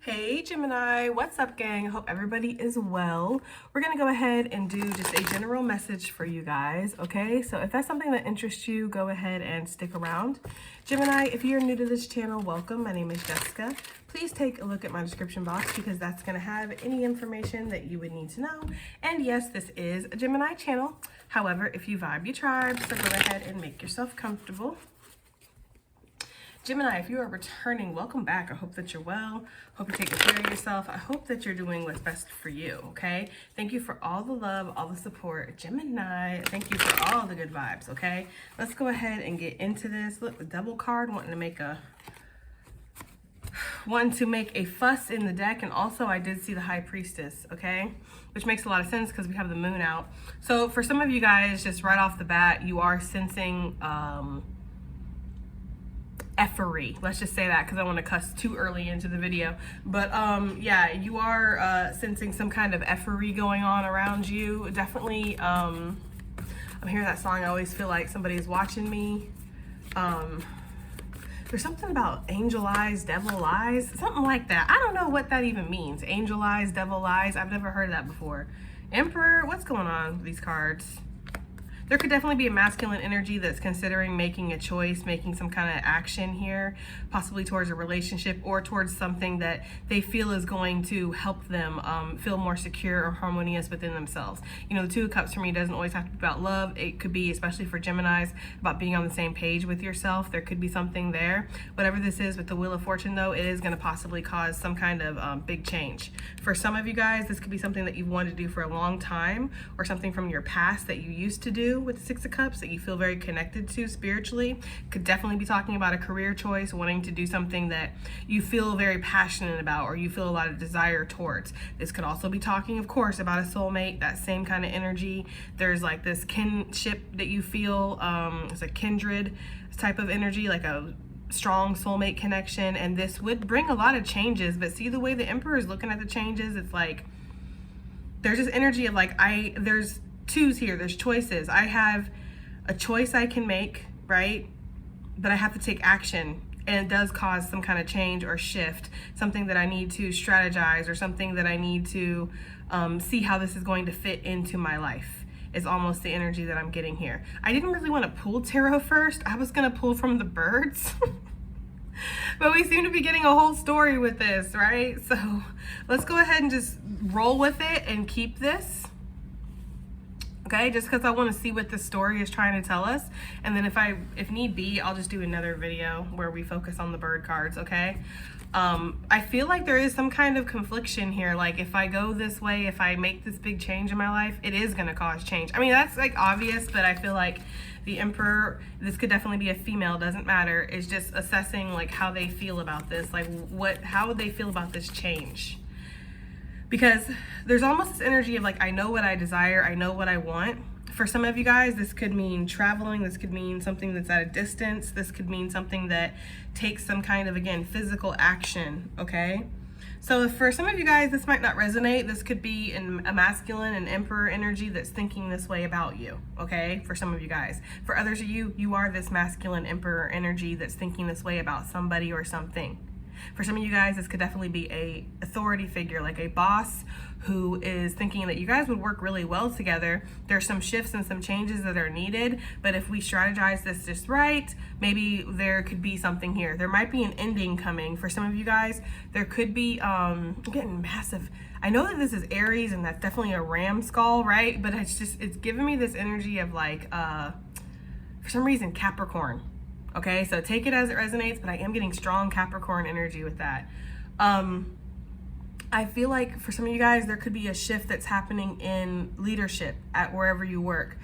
Hey Gemini, what's up gang? I hope everybody is well. We're gonna go ahead and do just a general message for you guys, okay? So if that's something that interests you, go ahead and stick around. Gemini, if you're new to this channel, welcome. My name is Jessica. Please take a look at my description box because that's gonna have any information that you would need to know. And yes, this is a Gemini channel. However, if you vibe, you tribe, so go ahead and make yourself comfortable. Gemini, if you are returning, welcome back. I hope that you're well. Hope you're taking care of yourself. I hope that you're doing what's best for you, okay? Thank you for all the love, all the support. Gemini, thank you for all the good vibes, okay? Let's go ahead and get into this. Look, the double card wanting to make a fuss in the deck, and also I did see the High Priestess, okay? Which makes a lot of sense because we have the moon out. So for some of you guys, just right off the bat, you are sensing effery. Let's just say that because I want to cuss too early into the video. But yeah, you are sensing some kind of effery going on around you. Definitely, I'm hearing that song. I always feel like somebody is watching me. There's something about angel eyes, devil eyes, something like that. I don't know what that even means. Angel eyes, devil eyes. I've never heard of that before. Emperor, what's going on with these cards? There could definitely be a masculine energy that's considering making a choice, making some kind of action here, possibly towards a relationship or towards something that they feel is going to help them feel more secure or harmonious within themselves. You know, the Two of Cups for me doesn't always have to be about love. It could be, especially for Geminis, about being on the same page with yourself. There could be something there. Whatever this is with the Wheel of Fortune, though, it is going to possibly cause some kind of big change. For some of you guys, this could be something that you've wanted to do for a long time or something from your past that you used to do with the Six of Cups that you feel very connected to spiritually. Could definitely be talking about a career choice, wanting to do something that you feel very passionate about or you feel a lot of desire towards. This could also be talking, of course, about a soulmate, that same kind of energy. There's like this kinship that you feel, it's a kindred type of energy, like a strong soulmate connection, and this would bring a lot of changes. But see the way the Emperor is looking at the changes, it's like there's this energy of like there's twos here, there's choices. I have a choice I can make, right? But I have to take action, and it does cause some kind of change or shift, something that I need to strategize or something that I need to see how this is going to fit into my life is almost the energy that I'm getting here. I didn't really want to pull tarot first. I was going to pull from the birds. But we seem to be getting a whole story with this, right? So let's go ahead and just roll with it and keep this. Okay, just because I want to see what this story is trying to tell us. And then if need be, I'll just do another video where we focus on the bird cards, okay? I feel like there is some kind of confliction here. Like if I go this way, if I make this big change in my life, it is going to cause change. I mean, that's like obvious, but I feel like the Emperor, this could definitely be a female, doesn't matter. Is just assessing like how they feel about this. Like how would they feel about this change? Because there's almost this energy of like, I know what I desire, I know what I want. For some of you guys, this could mean traveling, this could mean something that's at a distance, this could mean something that takes some kind of, again, physical action, okay? So for some of you guys, this might not resonate. This could be a masculine and Emperor energy that's thinking this way about you, okay? For some of you guys. For others of you, you are this masculine Emperor energy that's thinking this way about somebody or something. For some of you guys, this could definitely be a authority figure, like a boss who is thinking that you guys would work really well together. There's some shifts and some changes that are needed, but if we strategize this just right, maybe there could be something here. There might be an ending coming. For some of you guys, there could be, I'm getting massive. I know that this is Aries and that's definitely a ram skull, right? But it's giving me this energy of like, for some reason, Capricorn. Okay, so take it as it resonates, but I am getting strong Capricorn energy with that. I feel like for some of you guys, there could be a shift that's happening in leadership at wherever you work.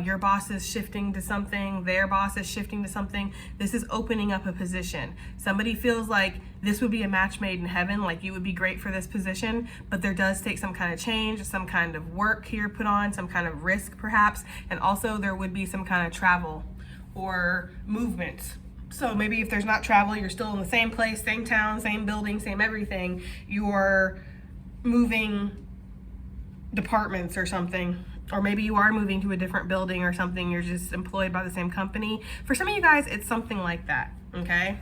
Your boss is shifting to something, their boss is shifting to something. This is opening up a position. Somebody feels like this would be a match made in heaven, like you would be great for this position, but there does take some kind of change, some kind of work here put on, some kind of risk perhaps, and also there would be some kind of travel or movement. So maybe if there's not travel, you're still in the same place, same town, same building, same everything. You're moving departments or something. Or maybe you are moving to a different building or something. You're just employed by the same company. For some of you guys, it's something like that, okay?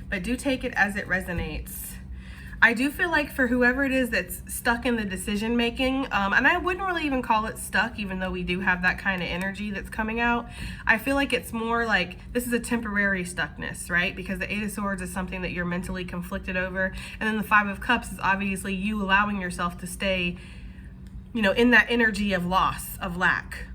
But do take it as it resonates. I do feel like for whoever it is that's stuck in the decision making, and I wouldn't really even call it stuck, even though we do have that kind of energy that's coming out. I feel like it's more like this is a temporary stuckness, right? Because the Eight of Swords is something that you're mentally conflicted over. And then the Five of Cups is obviously you allowing yourself to stay, you know, in that energy of loss, of lack,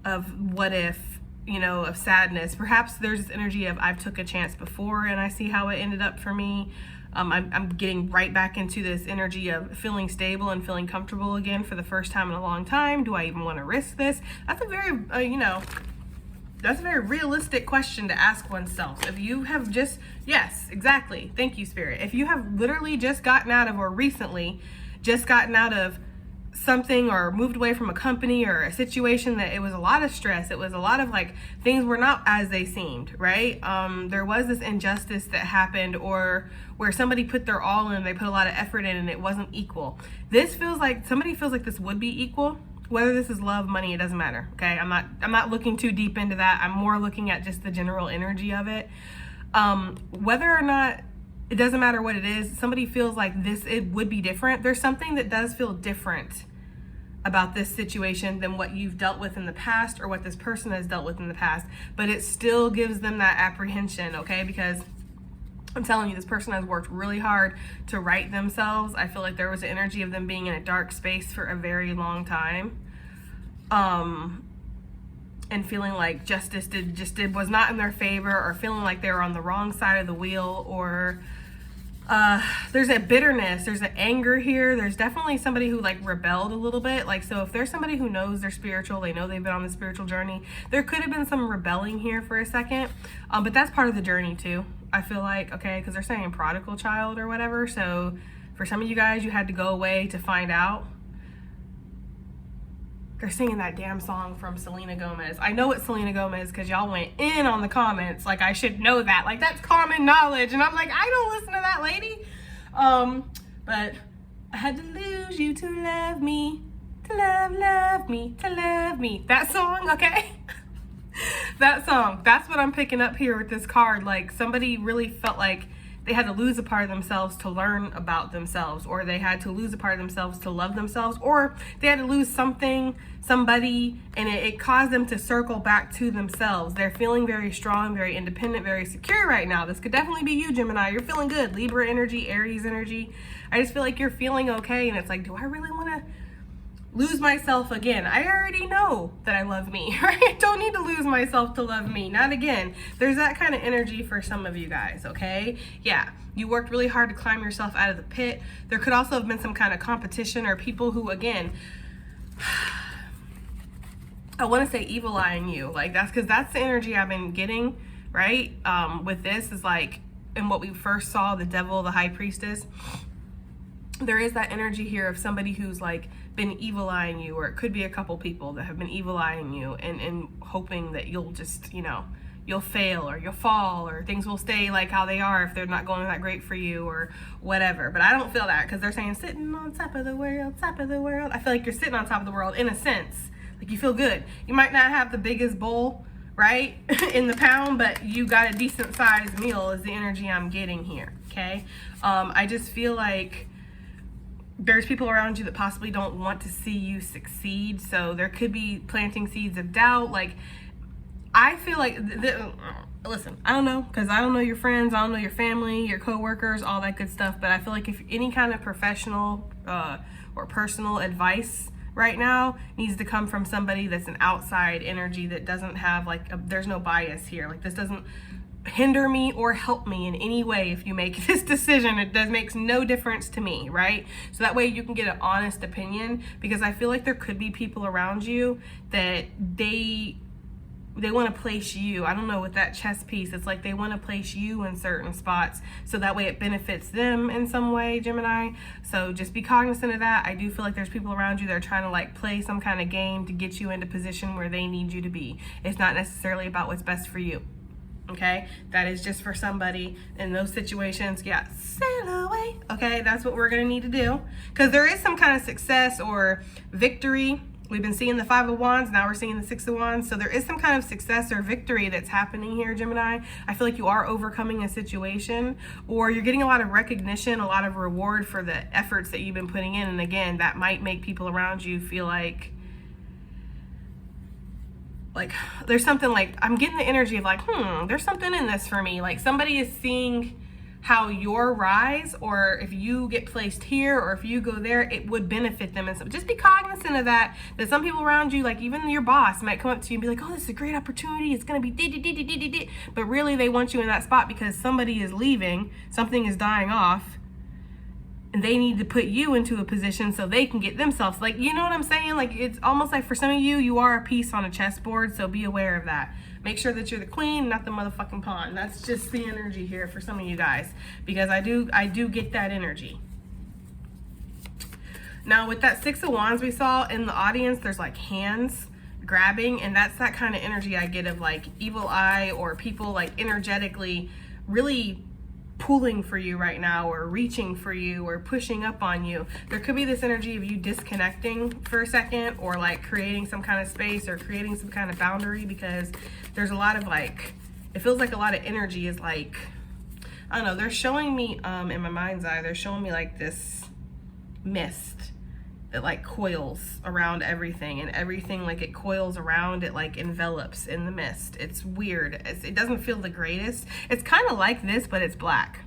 of what if, you know, of sadness. Perhaps there's this energy of I've took a chance before and I see how it ended up for me. I'm getting right back into this energy of feeling stable and feeling comfortable again for the first time in a long time. Do I even want to risk this? That's a very, you know, that's a very realistic question to ask oneself. If you have just, yes, exactly. Thank you, Spirit. If you have literally just gotten out of, or recently just gotten out of something, or moved away from a company or a situation that it was a lot of stress, it was a lot of like things were not as they seemed, right? There was this injustice that happened, or where somebody put their all in, they put a lot of effort in and it wasn't equal. This feels like somebody feels like this would be equal. Whether this is love, money, it doesn't matter. Okay, I'm not looking too deep into that. I'm more looking at just the general energy of it. Whether or not, it doesn't matter what it is, somebody feels like this, it would be different. There's something that does feel different about this situation than what you've dealt with in the past, or what this person has dealt with in the past, but it still gives them that apprehension, okay? Because I'm telling you, this person has worked really hard to right themselves. I feel like there was an energy of them being in a dark space for a very long time. And feeling like justice was not in their favor, or feeling like they were on the wrong side of the wheel, or there's a bitterness, there's an anger here. There's definitely somebody who like rebelled a little bit. Like, so if there's somebody who knows they're spiritual, they know they've been on the spiritual journey, there could have been some rebelling here for a second. But that's part of the journey too, I feel like, okay, because they're saying prodigal child or whatever. So for some of you guys, you had to go away to find out. They're singing that damn song from Selena Gomez. I know it's Selena Gomez because y'all went in on the comments like I should know that. Like, that's common knowledge. And I'm like, I don't listen to that lady. But I had to lose you to love me, to love me, to love me. That song, okay? That song. That's what I'm picking up here with this card. Like, somebody really felt like they had to lose a part of themselves to learn about themselves, or they had to lose a part of themselves to love themselves, or they had to lose something, somebody, and it caused them to circle back to themselves. They're feeling very strong, very independent, very secure right now. This could definitely be you, Gemini. You're feeling good. Libra energy, Aries energy. I just feel like you're feeling okay, and it's like, do I really want to lose myself again? I already know that I love me, right? I don't need to lose myself to love me. Not again. There's that kind of energy for some of you guys, okay? Yeah, you worked really hard to climb yourself out of the pit. There could also have been some kind of competition, or people who, again, I want to say evil eyeing you. Like, that's because that's the energy I've been getting, right? With this is like, in what we first saw, the devil, the high priestess, there is that energy here of somebody who's like been evil eyeing you, or it could be a couple people that have been evil eyeing you and hoping that you'll just, you know, you'll fail, or you'll fall, or things will stay like how they are if they're not going that great for you, or whatever. But I don't feel that, because they're saying sitting on top of the world, top of the world. I feel like you're sitting on top of the world in a sense. Like, you feel good. You might not have the biggest bowl, right, in the pound, but you got a decent sized meal is the energy I'm getting here, okay? I just feel like there's people around you that possibly don't want to see you succeed. So there could be planting seeds of doubt. Like, I feel like, listen, I don't know, because I don't know your friends, I don't know your family, your coworkers, all that good stuff. But I feel like if any kind of professional or personal advice right now needs to come from somebody that's an outside energy that doesn't have like, there's no bias here. Like, this doesn't hinder me or help me in any way. If you make this decision, makes no difference to me, right? So that way you can get an honest opinion, because I feel like there could be people around you that they want to place you, I don't know, with that chess piece, it's like they want to place you in certain spots so that way it benefits them in some way, Gemini. So just be cognizant of that. I do feel like there's people around you that are trying to like play some kind of game to get you into position where they need you to be. It's not necessarily about what's best for you. Okay, that is just for somebody in those situations. Yeah, sail away. Okay, that's what we're gonna need to do, because there is some kind of success or victory We've been seeing the Five of Wands, now we're seeing the Six of Wands. So there is some kind of success or victory that's happening here, Gemini. I feel like you are overcoming a situation, or you're getting a lot of recognition, a lot of reward for the efforts that you've been putting in. And again, that might make people around you feel like there's something, like, I'm getting the energy of like, there's something in this for me. Like somebody is seeing how your rise, or if you get placed here, or if you go there, it would benefit them. And so just be cognizant of that some people around you, like even your boss, might come up to you and be like, oh, this is a great opportunity, it's gonna be dee. But really they want you in that spot because somebody is leaving, something is dying off, and they need to put you into a position so they can get themselves, like, you know what I'm saying? Like, it's almost like for some of you, you are a piece on a chessboard, so be aware of that. Make sure that you're the queen, not the motherfucking pawn. That's just the energy here for some of you guys, because I do get that energy. Now with that Six of Wands we saw in the audience, there's like hands grabbing, and that's that kind of energy I get of like evil eye, or people like energetically really pulling for you right now, or reaching for you, or pushing up on you. There could be this energy of you disconnecting for a second, or like creating some kind of space, or creating some kind of boundary, because there's a lot of like, it feels like a lot of energy is like, I don't know, they're showing me in my mind's eye, they're showing me like this mist that like coils around everything, and everything, like it coils around, it like envelops in the mist. It's weird. It doesn't feel the greatest. It's kind of like this, but it's black.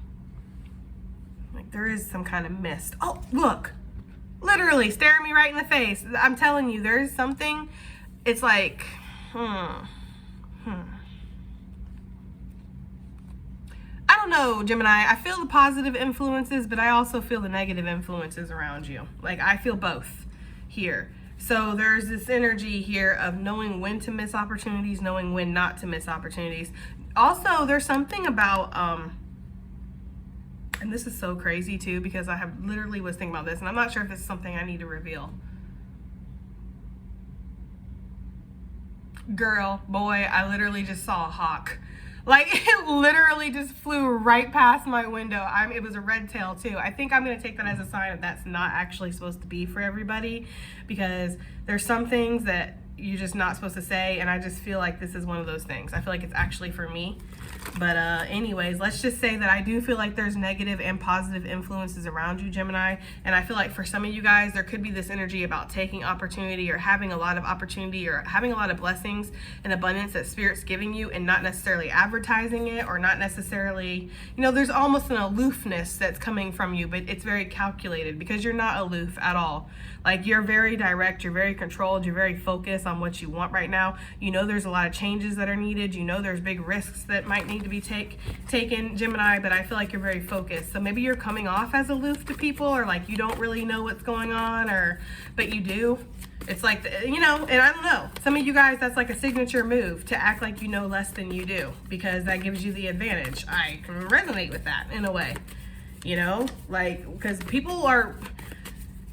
Like there is some kind of mist. Oh, look, literally staring me right in the face. I'm telling you, there's something. It's like, I don't know, Gemini. I feel the positive influences, but I also feel the negative influences around you. Like I feel both here. So there's this energy here of knowing when to miss opportunities, knowing when not to miss opportunities. Also, there's something about, and this is so crazy too, because I have literally was thinking about this, and I'm not sure if this is something I need to reveal. Girl, boy, I literally just saw a hawk. Like it literally just flew right past my window. It was a red tail too. I think I'm gonna take that as a sign that that's not actually supposed to be for everybody, because there's some things that you're just not supposed to say, and I just feel like this is one of those things. I feel like it's actually for me. But anyways, let's just say that I do feel like there's negative and positive influences around you, Gemini. And I feel like for some of you guys, there could be this energy about taking opportunity, or having a lot of opportunity, or having a lot of blessings and abundance that Spirit's giving you, and not necessarily advertising it, or not necessarily, you know, there's almost an aloofness that's coming from you, but it's very calculated, because you're not aloof at all. Like you're very direct, you're very controlled, you're very focused on what you want right now. You know there's a lot of changes that are needed. You know there's big risks that might need to be taken, Gemini, but I feel like you're very focused. So maybe you're coming off as aloof to people, or like you don't really know what's going on, but you do. It's like, you know, and I don't know, some of you guys, that's like a signature move, to act like you know less than you do, because that gives you the advantage. I can resonate with that in a way, you know, like, because people are,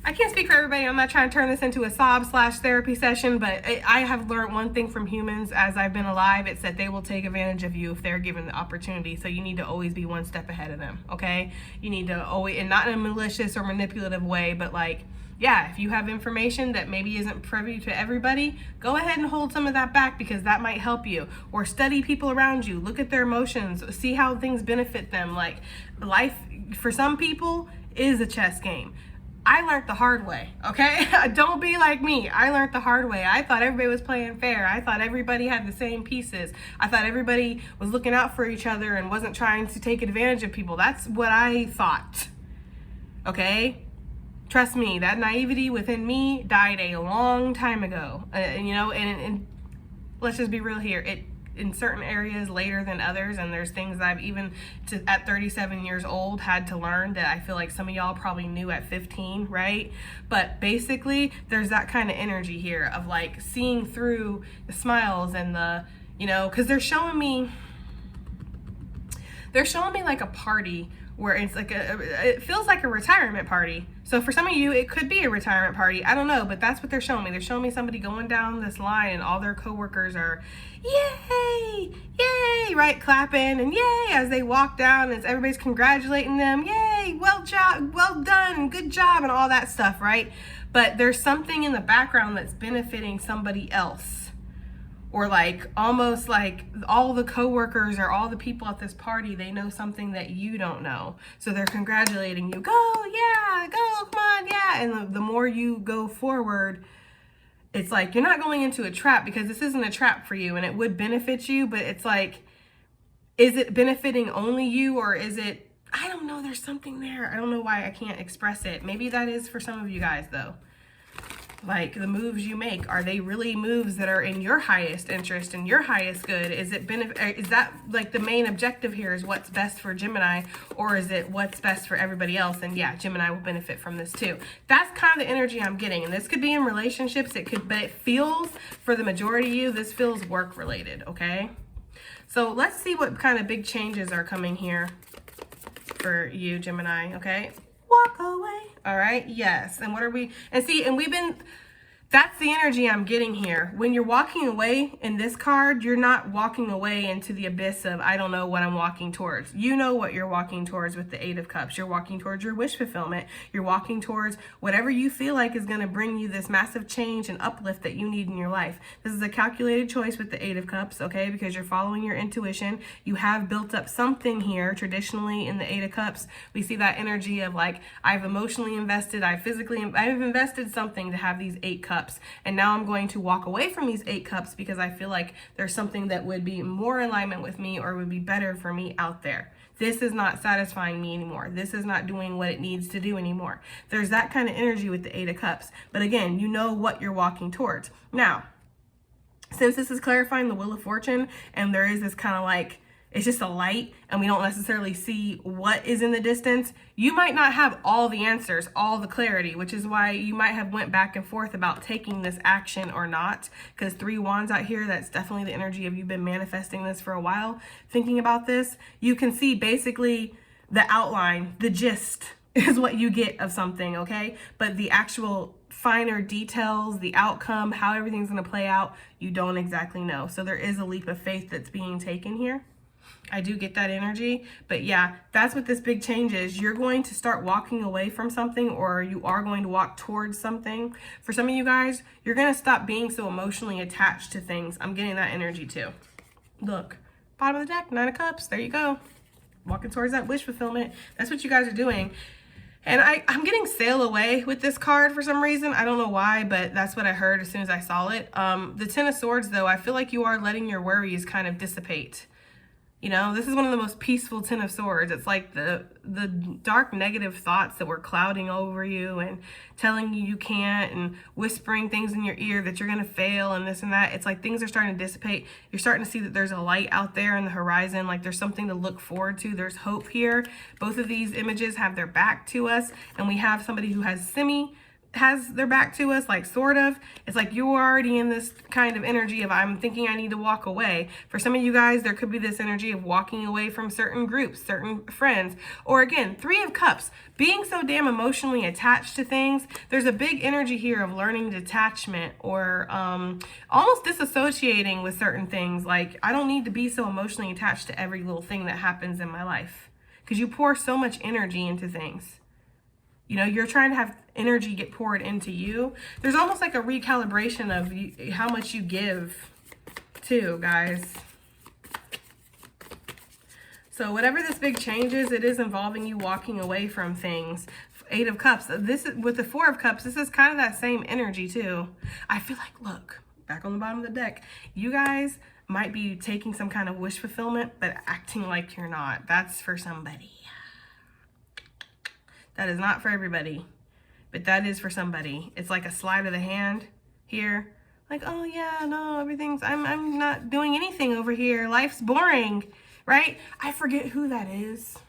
I can't speak for everybody. I'm not trying to turn this into a sob/therapy session, but I have learned one thing from humans as I've been alive. It's that they will take advantage of you if they're given the opportunity. So you need to always be one step ahead of them, okay? You need to always, and not in a malicious or manipulative way, but like, yeah, if you have information that maybe isn't privy to everybody, go ahead and hold some of that back, because that might help you. Or study people around you, look at their emotions, see how things benefit them. Like life, for some people, is a chess game. I learned the hard way, okay? Don't be like me. I learned the hard way. I thought everybody was playing fair. I thought everybody had the same pieces. I thought everybody was looking out for each other and wasn't trying to take advantage of people. That's what I thought, okay? Trust me, that naivety within me died a long time ago. You know, and let's just be real here. It in certain areas later than others, and there's things I've even at 37 years old had to learn that I feel like some of y'all probably knew at 15, right? But basically there's that kind of energy here of like seeing through the smiles and the, you know, because they're showing me like a party where it's like it feels like a retirement party. So for some of you, it could be a retirement party. I don't know, but that's what they're showing me. They're showing me somebody going down this line and all their coworkers are, yay, yay, right? Clapping and yay as they walk down, and everybody's congratulating them. Yay, well done, good job, and all that stuff, right? But there's something in the background that's benefiting somebody else. Or like almost like all the coworkers or all the people at this party, they know something that you don't know. So they're congratulating you. Go, yeah, go, come on, yeah. And the more you go forward, it's like you're not going into a trap, because this isn't a trap for you and it would benefit you. But it's like, is it benefiting only you, or is it, I don't know, there's something there. I don't know why I can't express it. Maybe that is for some of you guys though. Like the moves you make, are they really moves that are in your highest interest and your highest good? Is that like the main objective here is what's best for Gemini, or is it what's best for everybody else? And yeah, Gemini will benefit from this too. That's kind of the energy I'm getting. And this could be in relationships, it could, but it feels, for the majority of you, this feels work related, okay? So let's see what kind of big changes are coming here for you, Gemini, okay? Walk away. All right, yes. And what are we, and see, and that's the energy I'm getting here. When you're walking away in this card, you're not walking away into the abyss of, I don't know what I'm walking towards. You know what you're walking towards with the Eight of Cups. You're walking towards your wish fulfillment. You're walking towards whatever you feel like is going to bring you this massive change and uplift that you need in your life. This is a calculated choice with the Eight of Cups, okay? Because you're following your intuition. You have built up something here traditionally in the Eight of Cups. We see that energy of like, I've emotionally invested, I've invested something to have these 8 cups. And now I'm going to walk away from these 8 cups because I feel like there's something that would be more in alignment with me or would be better for me out there. This is not satisfying me anymore. This is not doing what it needs to do anymore. There's that kind of energy with the 8 of cups. But again, you know what you're walking towards. Now, since this is clarifying the Wheel of Fortune, and there is this kind of like, it's just a light and we don't necessarily see what is in the distance, you might not have all the answers, all the clarity, which is why you might have went back and forth about taking this action or not. Because 3 wands out here, that's definitely the energy of you've been manifesting this for a while, thinking about this. You can see basically the outline, the gist is what you get of something, okay? But the actual finer details, the outcome, how everything's gonna play out, you don't exactly know. So there is a leap of faith that's being taken here. I do get that energy, but yeah, that's what this big change is. You're going to start walking away from something, or you are going to walk towards something. For some of you guys, you're going to stop being so emotionally attached to things. I'm getting that energy too. Look, bottom of the deck, 9 of Cups. There you go. Walking towards that wish fulfillment. That's what you guys are doing. And I'm getting sail away with this card for some reason. I don't know why, but that's what I heard as soon as I saw it. The 10 of Swords, though, I feel like you are letting your worries kind of dissipate. You know, this is one of the most peaceful 10 of Swords. It's like the dark negative thoughts that were clouding over you and telling you you can't and whispering things in your ear that you're going to fail and this and that. It's like things are starting to dissipate. You're starting to see that there's a light out there in the horizon. Like there's something to look forward to. There's hope here. Both of these images have their back to us, and we have somebody who has their back to us, like sort of. It's like you're already in this kind of energy of I'm thinking I need to walk away. For some of you guys, there could be this energy of walking away from certain groups, certain friends, or again, 3 of Cups, being so damn emotionally attached to things. There's a big energy here of learning detachment, or almost disassociating with certain things. Like, I don't need to be so emotionally attached to every little thing that happens in my life, because you pour so much energy into things. You know, you're trying to have energy get poured into you. There's almost like a recalibration of how much you give too, guys. So whatever this big change is, it is involving you walking away from things. 8 of Cups. This is, with the 4 of Cups, this is kind of that same energy too. I feel like, look, back on the bottom of the deck, you guys might be taking some kind of wish fulfillment, but acting like you're not. That's for somebody. That is not for everybody, but that is for somebody. It's like a sleight of the hand here. Like, oh yeah, no, everything's, I'm not doing anything over here. Life's boring, right? I forget who that is.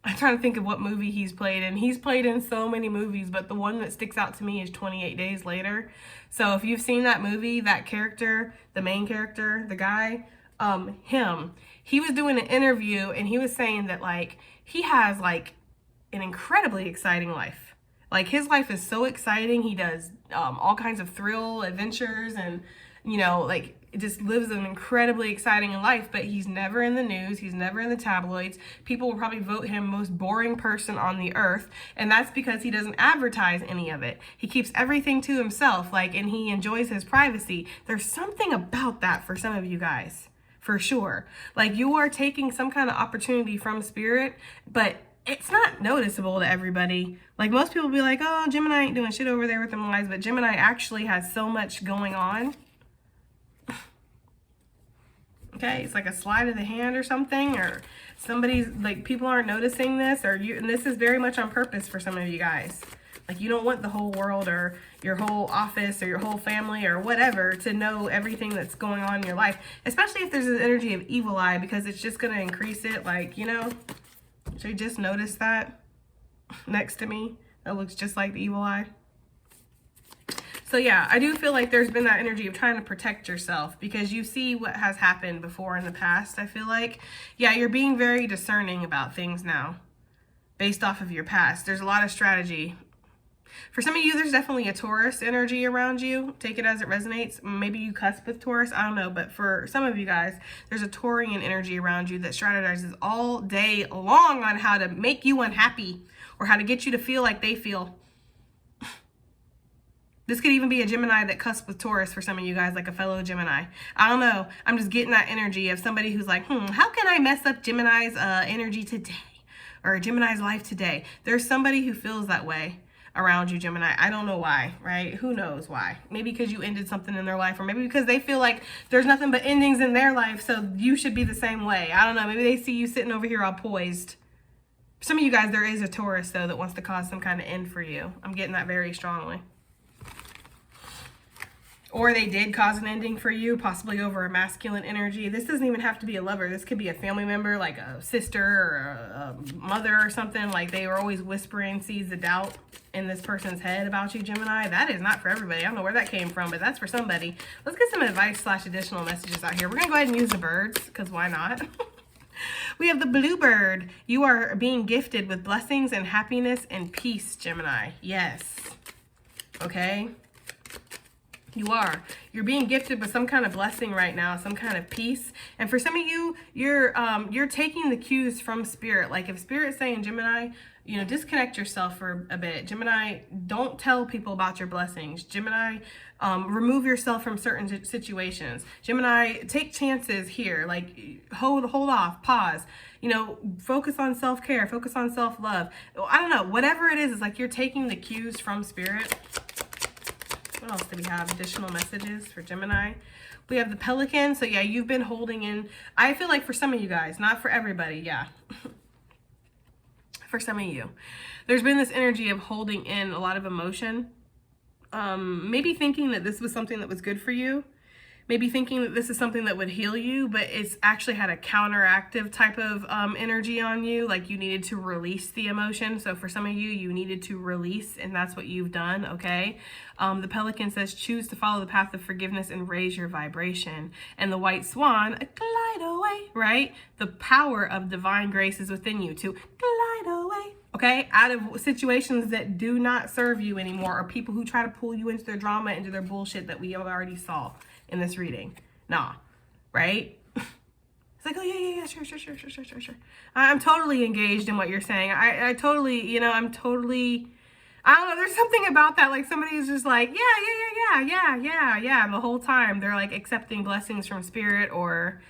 I'm trying to think of what movie he's played in. He's played in so many movies, but the one that sticks out to me is 28 Days Later. So if you've seen that movie, that character, the main character, the guy, he was doing an interview and he was saying that like he has like an incredibly exciting life. Like his life is so exciting. He does all kinds of thrill adventures and, you know, like just lives an incredibly exciting life, but he's never in the news. He's never in the tabloids. People will probably vote him most boring person on the earth. And that's because he doesn't advertise any of it. He keeps everything to himself, like, and he enjoys his privacy. There's something about that for some of you guys, for sure. Like you are taking some kind of opportunity from spirit, but it's not noticeable to everybody. Like most people be like, oh, Gemini ain't doing shit over there with them lies, but Gemini actually has so much going on. Okay, it's like a slide of the hand or something, or somebody's like, people aren't noticing this, or you, and this is very much on purpose for some of you guys. Like you don't want the whole world or your whole office or your whole family or whatever to know everything that's going on in your life, especially if there's an energy of evil eye, because it's just going to increase it. Like, you know, should you just notice that next to me? That looks just like the evil eye. So yeah, I do feel like there's been that energy of trying to protect yourself because you see what has happened before in the past. I feel like, yeah, you're being very discerning about things now based off of your past. There's a lot of strategy. For some of you, there's definitely a Taurus energy around you. Take it as it resonates. Maybe you cusp with Taurus. I don't know. But for some of you guys, there's a Taurian energy around you that strategizes all day long on how to make you unhappy or how to get you to feel like they feel. This could even be a Gemini that cusps with Taurus for some of you guys, like a fellow Gemini. I don't know. I'm just getting that energy of somebody who's like, how can I mess up Gemini's energy today? Or Gemini's life today? There's somebody who feels that way around you, Gemini. I don't know why, right? Who knows why? Maybe because you ended something in their life, or maybe because they feel like there's nothing but endings in their life, so you should be the same way. I don't know. Maybe they see you sitting over here all poised. For some of you guys, there is a Taurus, though, that wants to cause some kind of end for you. I'm getting that very strongly. Or they did cause an ending for you, possibly over a masculine energy. This doesn't even have to be a lover. This could be a family member, like a sister or a mother or something. Like they were always whispering seeds of doubt in this person's head about you, Gemini. That is not for everybody. I don't know where that came from, but that's for somebody. Let's get some advice / additional messages out here. We're going to go ahead and use the birds, because why not? We have the bluebird. You are being gifted with blessings and happiness and peace, Gemini. Yes. Okay. You are. You're being gifted with some kind of blessing right now, some kind of peace. And for some of you, you're taking the cues from spirit. Like if spirit's saying, Gemini, you know, disconnect yourself for a bit. Gemini, don't tell people about your blessings. Gemini, remove yourself from certain situations. Gemini, take chances here. Like hold off, pause. You know, focus on self-care, focus on self-love. I don't know. Whatever it is, it's like you're taking the cues from spirit. What else do we have? Additional messages for Gemini. We have the pelican. So yeah, you've been holding in. I feel like for some of you guys, not for everybody. Yeah. For some of you, there's been this energy of holding in a lot of emotion. Maybe thinking that this was something that was good for you. Maybe thinking that this is something that would heal you, but it's actually had a counteractive type of energy on you. Like you needed to release the emotion. So for some of you, you needed to release, and that's what you've done, okay? The pelican says, choose to follow the path of forgiveness and raise your vibration. And the white swan, glide away, right? The power of divine grace is within you to glide away, okay? Out of situations that do not serve you anymore, or people who try to pull you into their drama, into their bullshit that we already saw in this reading. Nah, right? It's like, oh yeah, sure. I'm totally engaged in what you're saying. I totally, you know, I don't know, there's something about that. Like somebody's just like, yeah. The whole time they're like accepting blessings from spirit, or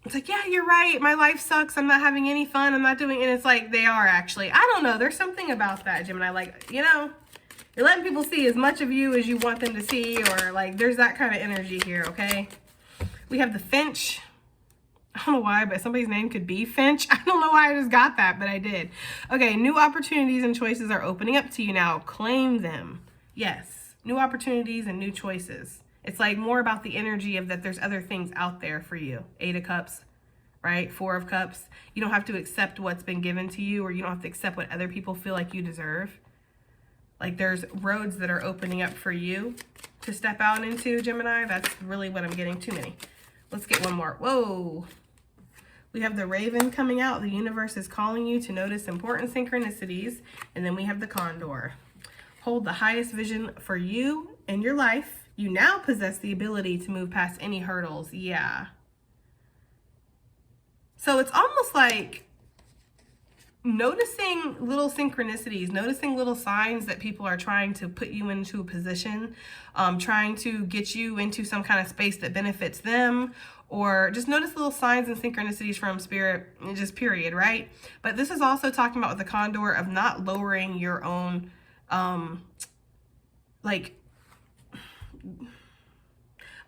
it's like, yeah, you're right. My life sucks. I'm not having any fun. I'm not doing, and it's like they are actually. I don't know. There's something about that, Gemini. Like, you know, you're letting people see as much of you as you want them to see, or like there's that kind of energy here, okay? We have the finch. I don't know why, but somebody's name could be Finch. I don't know why I just got that, but I did. Okay, new opportunities and choices are opening up to you now. Claim them. Yes, new opportunities and new choices. It's like more about the energy of that there's other things out there for you. 8 of Cups, right? 4 of Cups. You don't have to accept what's been given to you, or you don't have to accept what other people feel like you deserve. Like there's roads that are opening up for you to step out into, Gemini. That's really what I'm getting. Too many. Let's get one more. Whoa. We have the Raven coming out. The universe is calling you to notice important synchronicities. And then we have the Condor. Hold the highest vision for you and your life. You now possess the ability to move past any hurdles. Yeah. So it's almost like noticing little synchronicities, noticing little signs that people are trying to put you into a position, trying to get you into some kind of space that benefits them, or just notice little signs and synchronicities from spirit, just period, right? But this is also talking about with the Condor of not lowering your own, like,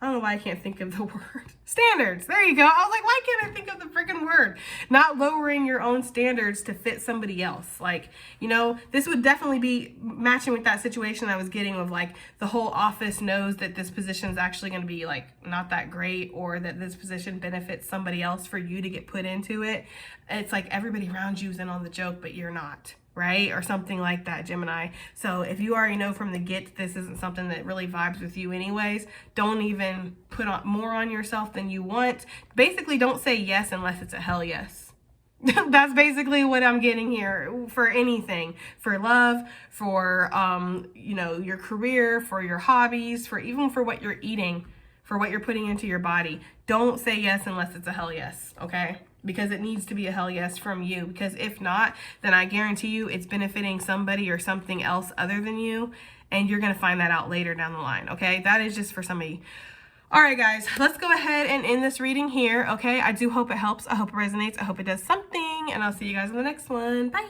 I don't know why I can't think of the word. Standards. There you go. I was like, why can't I think of the freaking word? Not lowering your own standards to fit somebody else. Like, you know, this would definitely be matching with that situation I was getting of like the whole office knows that this position is actually going to be like not that great, or that this position benefits somebody else for you to get put into it. It's like everybody around you is in on the joke, but you're not. Right? Or something like that, Gemini. So if you already know from the get this isn't something that really vibes with you anyways, don't even put on more on yourself than you want. Basically, don't say yes unless it's a hell yes. That's basically what I'm getting here for anything, for love, for you know, your career, for your hobbies, for even for what you're eating, for what you're putting into your body. Don't say yes unless it's a hell yes, okay? Because it needs to be a hell yes from you. Because if not, then I guarantee you it's benefiting somebody or something else other than you. And you're going to find that out later down the line. Okay, that is just for somebody. All right, guys, let's go ahead and end this reading here. Okay, I do hope it helps. I hope it resonates. I hope it does something. And I'll see you guys in the next one. Bye.